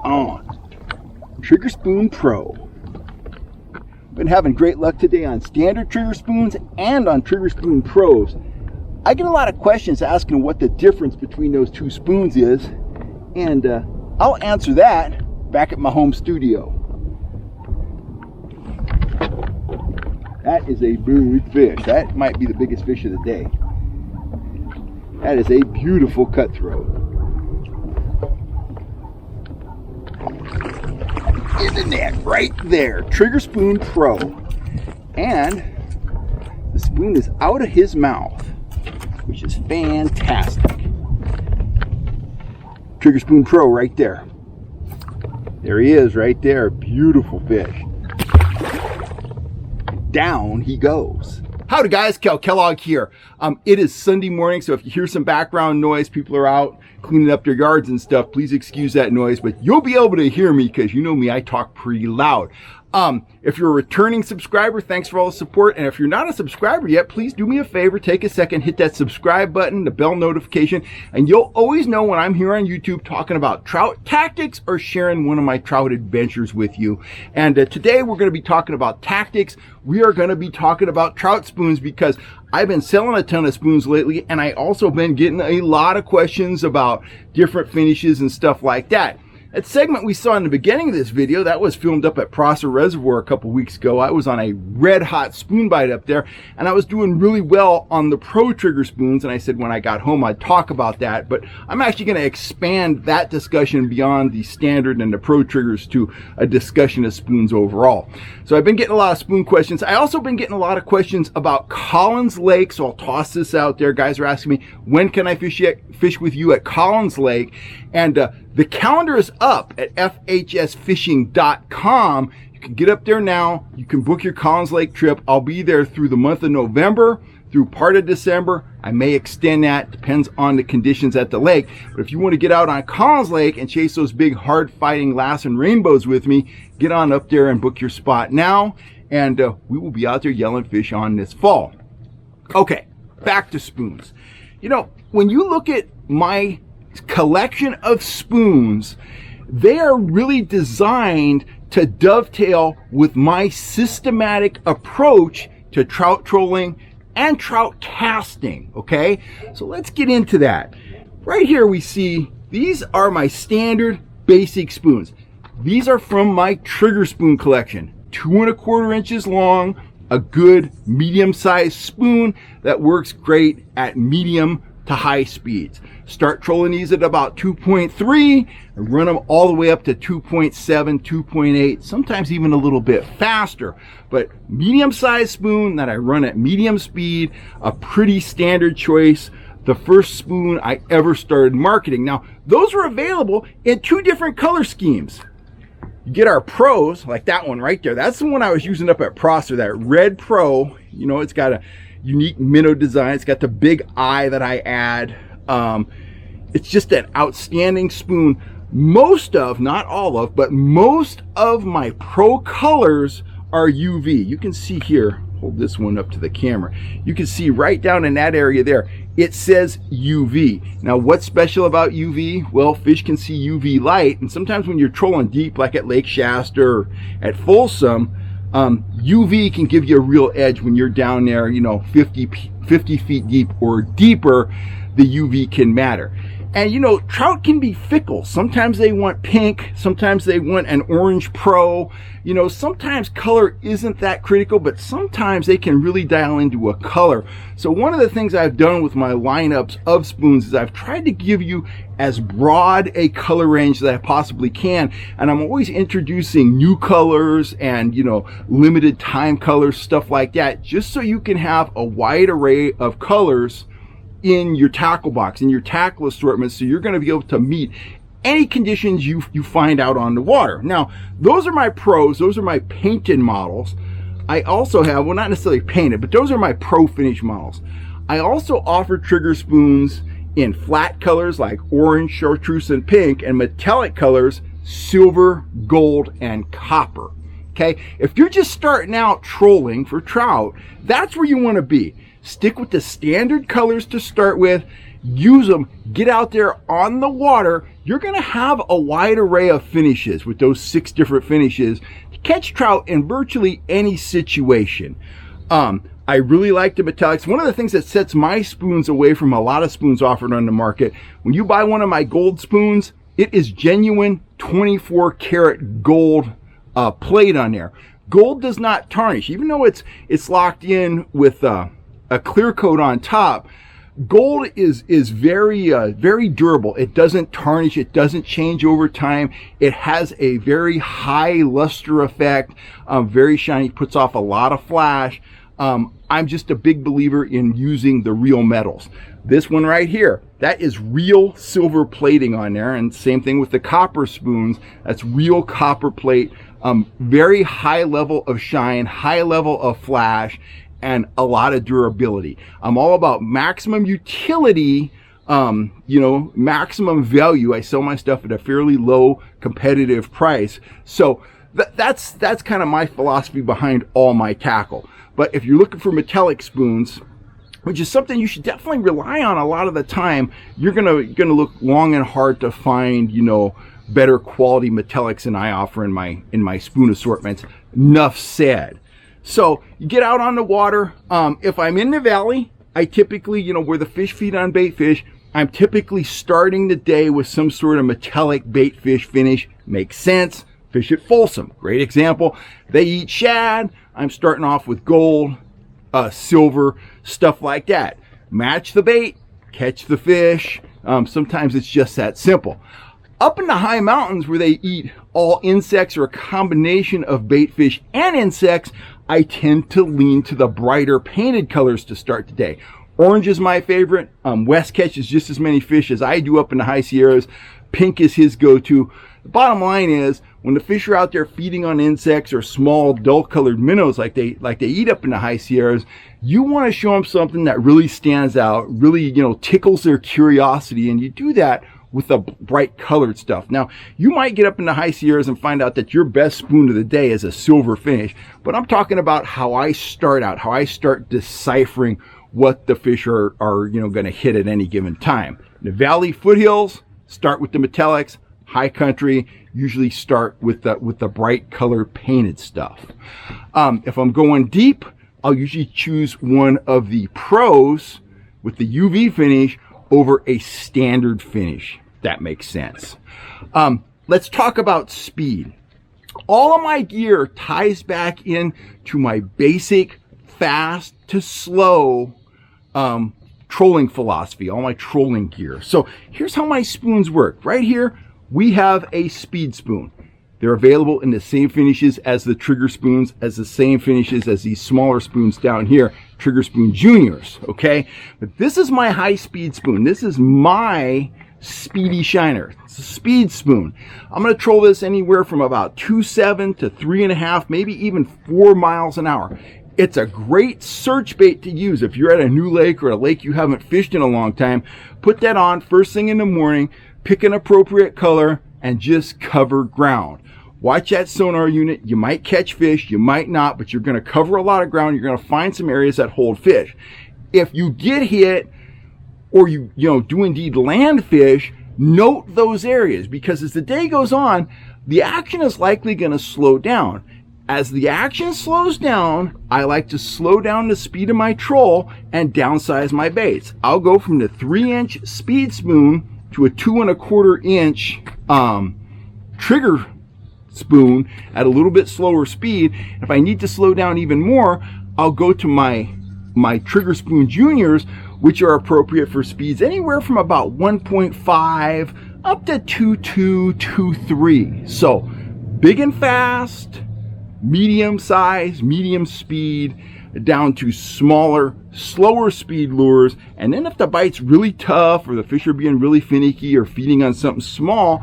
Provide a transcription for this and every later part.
on Trigger Spoon Pro. Been having great luck today on standard trigger spoons and on Trigger Spoon Pros. I get a lot of questions asking what the difference between those two spoons is, and I'll answer that back at my home studio. That is a big fish. That might be the biggest fish of the day. That is a beautiful cutthroat. In the net, right there, Trigger Spoon Pro. And the spoon is out of his mouth, which is fantastic. Trigger Spoon Pro right there. There he is right there, beautiful fish. Down he goes. Howdy guys, Cal Kellogg here. It is Sunday morning, so if you hear some background noise, people are out cleaning up their yards and stuff, please excuse that noise, but you'll be able to hear me because you know me, I talk pretty loud. If you're a returning subscriber, thanks for all the support. And if you're not a subscriber yet, please do me a favor, take a second, hit that subscribe button, the bell notification, and you'll always know when I'm here on YouTube talking about trout tactics or sharing one of my trout adventures with you. And today we're going to be talking about tactics. We are going to be talking about trout spoons because I've been selling a ton of spoons lately, and I also been getting a lot of questions about different finishes and stuff like that. That segment we saw in the beginning of this video, that was filmed up at Prosser Reservoir a couple weeks ago. I was on a red hot spoon bite up there, and I was doing really well on the pro trigger spoons, and I said when I got home I'd talk about that, but I'm actually going to expand that discussion beyond the standard and the pro triggers to a discussion of spoons overall. So I've been getting a lot of spoon questions. I also been getting a lot of questions about Collins Lake, so I'll toss this out there. Guys are asking me, when can I fish with you at Collins Lake? And the calendar is up at fhsfishing.com. You can get up there now. You can book your Collins Lake trip. I'll be there through the month of November, through part of December. I may extend that, depends on the conditions at the lake. But if you want to get out on Collins Lake and chase those big hard fighting Lassen rainbows with me, get on up there and book your spot now. And we will be out there yelling fish on this fall. Okay, back to spoons. You know, when you look at my collection of spoons, they are really designed to dovetail with my systematic approach to trout trolling and trout casting. Okay, so let's get into that. Right here we see these are my standard basic spoons. These are from my trigger spoon collection, 2 1/4 inches long, a good medium-sized spoon that works great at medium to high speeds. Start trolling these at about 2.3 and run them all the way up to 2.7, 2.8, sometimes even a little bit faster. But medium-sized spoon that I run at medium speed, a pretty standard choice. The first spoon I ever started marketing. Now, those were available in 2 different color schemes. You get our pros, like that one right there. That's the one I was using up at Prosser, that red pro. You know, it's got a unique minnow design. It's got the big eye that I add. It's just an outstanding spoon. Most of, not all of, but most of my pro colors are UV. You can see here, hold this one up to the camera. You can see right down in that area there, it says UV. Now, what's special about UV? Well, fish can see UV light, and sometimes when you're trolling deep, like at Lake Shasta or at Folsom, UV can give you a real edge when you're down there, you know, 50 feet deep or deeper. The UV can matter. And you know, trout can be fickle. Sometimes they want pink, sometimes they want an orange pro. You know, sometimes color isn't that critical, but sometimes they can really dial into a color. So one of the things I've done with my lineups of spoons is I've tried to give you as broad a color range that I possibly can. And I'm always introducing new colors and, you know, limited time colors, stuff like that, just so you can have a wide array of colors in your tackle box, in your tackle assortment, so you're going to be able to meet any conditions you find out on the water. Now, those are my pros. Those are my painted models. I also have, well, not necessarily painted, but those are my pro finish models. I also offer trigger spoons in flat colors like orange, chartreuse, and pink, and metallic colors, silver, gold, and copper. Okay, if you're just starting out trolling for trout, that's where you want to be. Stick with the standard colors to start with, use them, get out there on the water. You're going to have a wide array of finishes with those 6 different finishes to catch trout in virtually any situation. I really like the metallics. One of the things that sets my spoons away from a lot of spoons offered on the market, when you buy one of my gold spoons, it is genuine 24 karat gold plate on there. Gold does not tarnish, even though it's locked in with a clear coat on top. Gold is very durable. It doesn't tarnish. It doesn't change over time. It has a very high luster effect. Very shiny. Puts off a lot of flash. I'm just a big believer in using the real metals. This one right here, that is real silver plating on there, and same thing with the copper spoons. That's real copper plate. Very high level of shine, high level of flash, and a lot of durability. I'm all about maximum utility, maximum value. I sell my stuff at a fairly low competitive price. So that's kind of my philosophy behind all my tackle. But if you're looking for metallic spoons, which is something you should definitely rely on a lot of the time, you're gonna look long and hard to find, better quality metallics than I offer in my spoon assortments. Enough said. So you get out on the water. If I'm in the valley, I typically, where the fish feed on bait fish, I'm typically starting the day with some sort of metallic bait fish finish. Makes sense. Fish at Folsom, great example. They eat shad. I'm starting off with gold, silver, stuff like that. Match the bait, catch the fish. Sometimes it's just that simple. Up in the high mountains where they eat all insects or a combination of bait fish and insects, I tend to lean to the brighter painted colors to start the day. Orange is my favorite. Wes catches just as many fish as I do up in the high Sierras. Pink is his go-to. The bottom line is, when the fish are out there feeding on insects or small dull colored minnows like they eat up in the high Sierras, you want to show them something that really stands out, really, tickles their curiosity, and you do that with the bright colored stuff. Now, you might get up in the high Sierras and find out that your best spoon of the day is a silver finish, but I'm talking about how I start out, how I start deciphering what the fish are going to hit at any given time. The valley foothills, start with the metallics. High country, usually start with the bright color painted stuff. If I'm going deep, I'll usually choose one of the pros with the UV finish over a standard finish. That makes sense. Let's talk about speed. All of my gear ties back in to my basic fast to slow trolling philosophy, all my trolling gear. So here's how my spoons work. Right here, we have a speed spoon. They're available in the same finishes as the trigger spoons, as the same finishes as these smaller spoons down here, trigger spoon juniors, okay? But this is my high speed spoon. This is my speedy shiner. It's a speed spoon. I'm gonna troll this anywhere from about 2.7 to 3.5, maybe even 4 miles an hour. It's a great search bait to use if you're at a new lake or a lake you haven't fished in a long time. Put that on first thing in the morning, pick an appropriate color, and just cover ground. Watch that sonar unit. You might catch fish, you might not, but you're going to cover a lot of ground. You're going to find some areas that hold fish. If you get hit, or you do indeed land fish, note those areas, because as the day goes on, the action is likely going to slow down. As the action slows down, I like to slow down the speed of my troll and downsize my baits. I'll go from the 3-inch speed spoon to a 2.25 inch trigger spoon at a little bit slower speed. If I need to slow down even more, I'll go to my trigger spoon juniors, which are appropriate for speeds anywhere from about 1.5 up to 2.2, 2.3. So big and fast, medium size, medium speed, down to smaller, slower speed lures. And then if the bite's really tough or the fish are being really finicky or feeding on something small,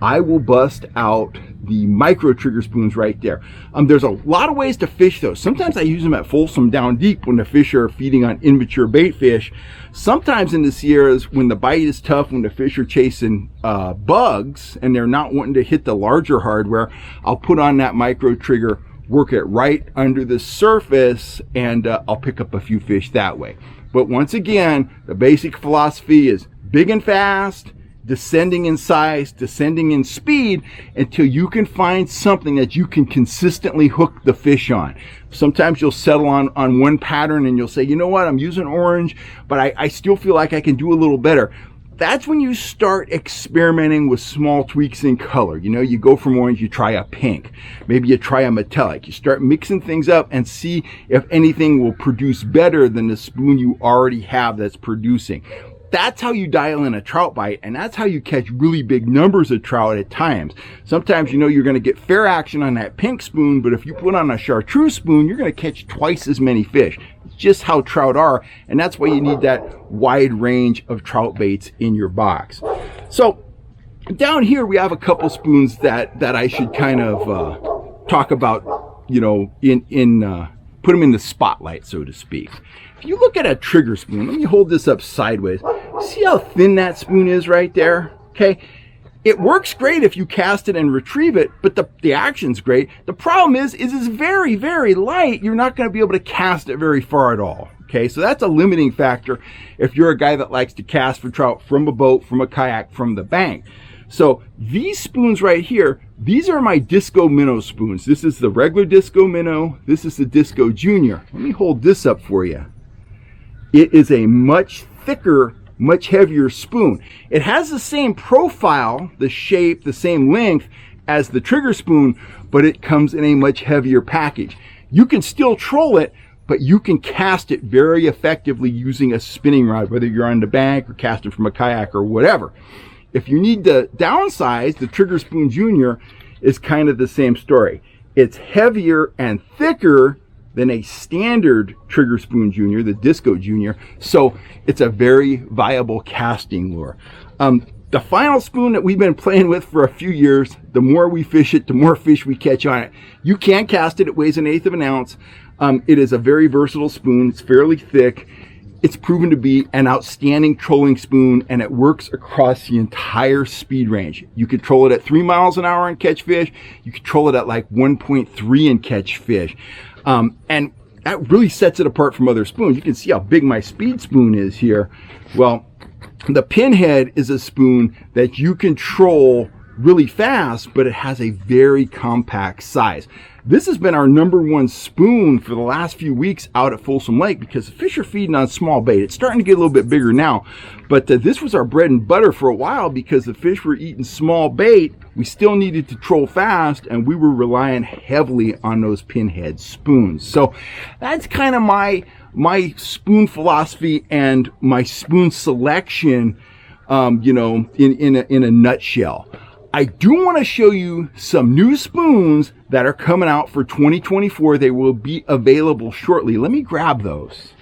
I will bust out the micro trigger spoons right there. There's a lot of ways to fish those. Sometimes I use them at Folsom down deep when the fish are feeding on immature bait fish. Sometimes in the Sierras when the bite is tough, when the fish are chasing bugs and they're not wanting to hit the larger hardware, I'll put on that micro trigger, work it right under the surface, and I'll pick up a few fish that way. But once again, the basic philosophy is big and fast, descending in size, descending in speed, until you can find something that you can consistently hook the fish on. Sometimes you'll settle on one pattern and you'll say, you know what, I'm using orange, but I still feel like I can do a little better. That's when you start experimenting with small tweaks in color. You know, you go from orange, you try a pink, maybe you try a metallic. You start mixing things up and see if anything will produce better than the spoon you already have that's producing. That's how you dial in a trout bite, and that's how you catch really big numbers of trout at times. Sometimes you know you're going to get fair action on that pink spoon, but if you put on a chartreuse spoon, you're going to catch twice as many fish. It's just how trout are, and that's why you need that wide range of trout baits in your box. So down here we have a couple spoons that I should kind of talk about, you know, put them in the spotlight, so to speak. If you look at a trigger spoon, let me hold this up sideways. See how thin that spoon is right there? Okay. It works great if you cast it and retrieve it, but the action's great. The problem is it's very, very light. You're not going to be able to cast it very far at all. Okay. So that's a limiting factor if you're a guy that likes to cast for trout from a boat, from a kayak, from the bank. So these spoons right here, these are my Disco Minnow spoons. This is the regular Disco Minnow. This is the Disco Junior. Let me hold this up for you. It is a much thicker, much heavier spoon. It has the same profile, the shape, the same length as the trigger spoon, but it comes in a much heavier package. You can still troll it, but you can cast it very effectively using a spinning rod, whether you're on the bank or casting from a kayak or whatever. If you need to downsize, the Trigger Spoon Junior is kind of the same story. It's heavier and thicker than a standard Trigger Spoon Junior, the Disco Junior, so it's a very viable casting lure. The final spoon that we've been playing with for a few years, the more we fish it, the more fish we catch on it. You can cast it. It weighs 1/8 of an ounce. It is a very versatile spoon. It's fairly thick. It's proven to be an outstanding trolling spoon, and it works across the entire speed range. You could troll it at 3 miles an hour and catch fish. You could troll it at like 1.3 and catch fish. And that really sets it apart from other spoons. You can see how big my speed spoon is here. Well, the Pinhead is a spoon that you can troll really fast, but it has a very compact size. This has been our #1 spoon for the last few weeks out at Folsom Lake because the fish are feeding on small bait. It's starting to get a little bit bigger now, but this was our bread and butter for a while because the fish were eating small bait. We still needed to troll fast, and we were relying heavily on those Pinhead spoons. So that's kind of my spoon philosophy and my spoon selection, you know, in a nutshell. I do want to show you some new spoons that are coming out for 2024. They will be available shortly. Let me grab those.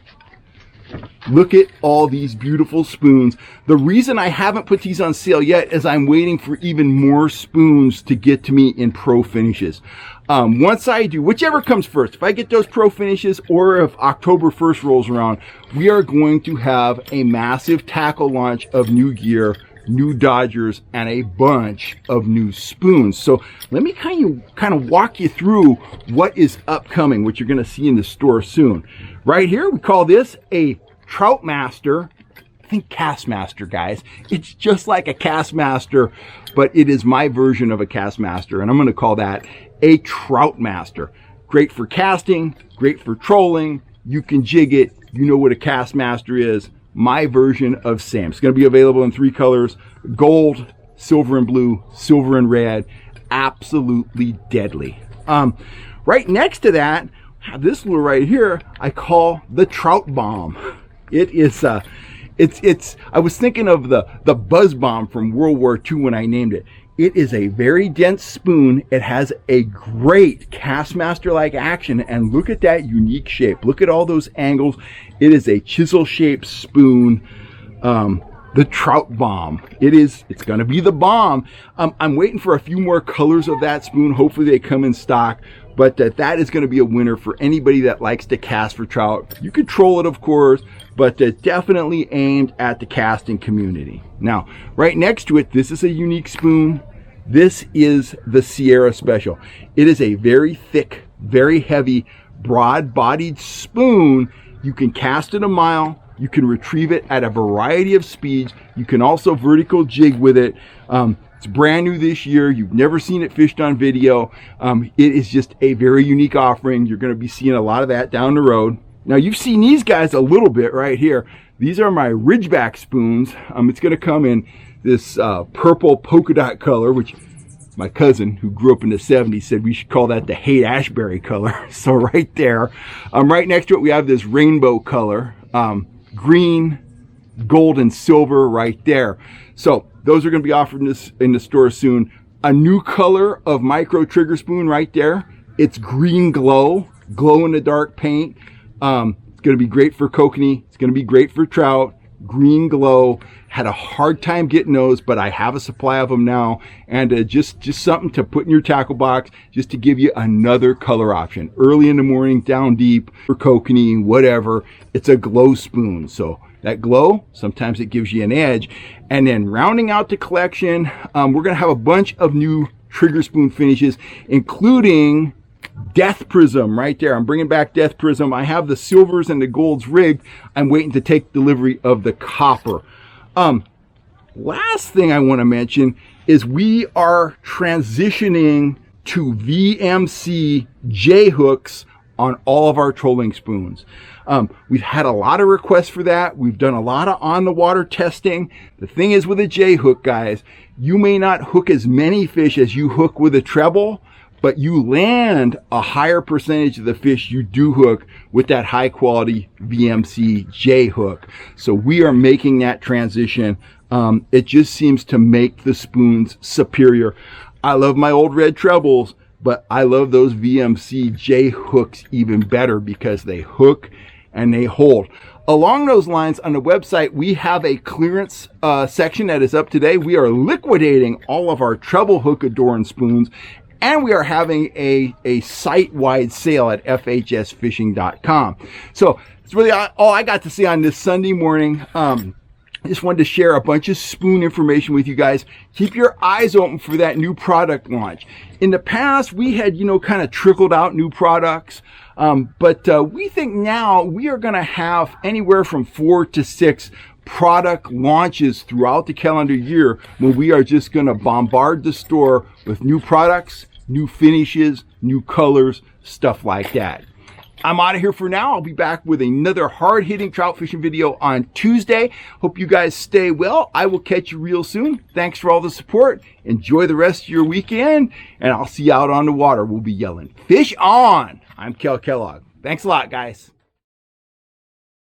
Look at all these beautiful spoons. The reason I haven't put these on sale yet is I'm waiting for even more spoons to get to me in pro finishes. Once I do, whichever comes first, if I get those pro finishes or if October 1st rolls around, we are going to have a massive tackle launch of new gear, new Dodgers, and a bunch of new spoons. So let me kind of walk you through what is upcoming, what you're going to see in the store soon. Right here, we call this a Trout Master. I think Cast Master, guys. It's just like a Cast Master, but it is my version of a Cast Master, and I'm going to call that a Trout Master. Great for casting, great for trolling. You can jig it. You know what a Cast Master is. My version of Sam. It's going to be available in 3 colors: gold, silver and blue, silver and red. Absolutely deadly. Right next to that, I have this lure right here I call the Trout Bomb. It is I was thinking of the Buzz Bomb from World War II when I named it. It is a very dense spoon. It has a great Castmaster-like action, and look at that unique shape. Look at all those angles. It is a chisel-shaped spoon. The Trout Bomb. It's going to be the bomb. I'm waiting for a few more colors of that spoon. Hopefully they come in stock, but that is going to be a winner for anybody that likes to cast for trout. You could troll it, of course, but definitely aimed at the casting community. Now, right next to it, this is a unique spoon. This is the Sierra Special. It is a very thick, very heavy, broad-bodied spoon. You can cast it a mile. You can retrieve it at a variety of speeds. You can also vertical jig with it. It's brand new this year. You've never seen it fished on video. It is just a very unique offering. You're going to be seeing a lot of that down the road. Now, you've seen these guys a little bit right here. These are my Ridgeback spoons. It's going to come in this purple polka dot color, which my cousin who grew up in the 70s said we should call that the Haight-Ashbury color. So right there, right next to it, we have this rainbow color, green, gold, and silver right there. So those are going to be offered in the store soon. A new color of micro trigger spoon right there. It's green glow in the dark paint. It's going to be great for kokanee. It's going to be great for trout. Green glow. Had a hard time getting those, but I have a supply of them now, and just something to put in your tackle box, just to give you another color option. Early in the morning, down deep, for kokanee, whatever. It's a glow spoon, so that glow, sometimes it gives you an edge. And then rounding out the collection, we're going to have a bunch of new trigger spoon finishes, including Death Prism right there. I'm bringing back Death Prism. I have the silvers and the golds rigged. I'm waiting to take delivery of the copper. Last thing I want to mention is we are transitioning to VMC J hooks on all of our trolling spoons. We've had a lot of requests for that. We've done a lot of on the water testing. The thing is with a J hook, guys, you may not hook as many fish as you hook with a treble, but you land a higher percentage of the fish you do hook with that high quality VMC J hook. So we are making that transition. It just seems to make the spoons superior. I love my old red trebles, but I love those VMC J hooks even better because they hook and they hold. Along those lines, on the website, we have a clearance section that is up today. We are liquidating all of our treble hook adorned spoons, and we are having a site-wide sale at fhsfishing.com. So it's really all I got to say on this Sunday morning. I just wanted to share a bunch of spoon information with you guys. Keep your eyes open for that new product launch. In the past, we had, kind of trickled out new products. But we think now we are going to have anywhere from 4 to 6 product launches throughout the calendar year when we are just going to bombard the store with new products, new finishes, new colors, stuff like that. I'm out of here for now. I'll be back with another hard-hitting trout fishing video on Tuesday. Hope you guys stay well. I will catch you real soon. Thanks for all the support. Enjoy the rest of your weekend, and I'll see you out on the water. We'll be yelling, "Fish on!" I'm Kel Kellogg. Thanks a lot, guys.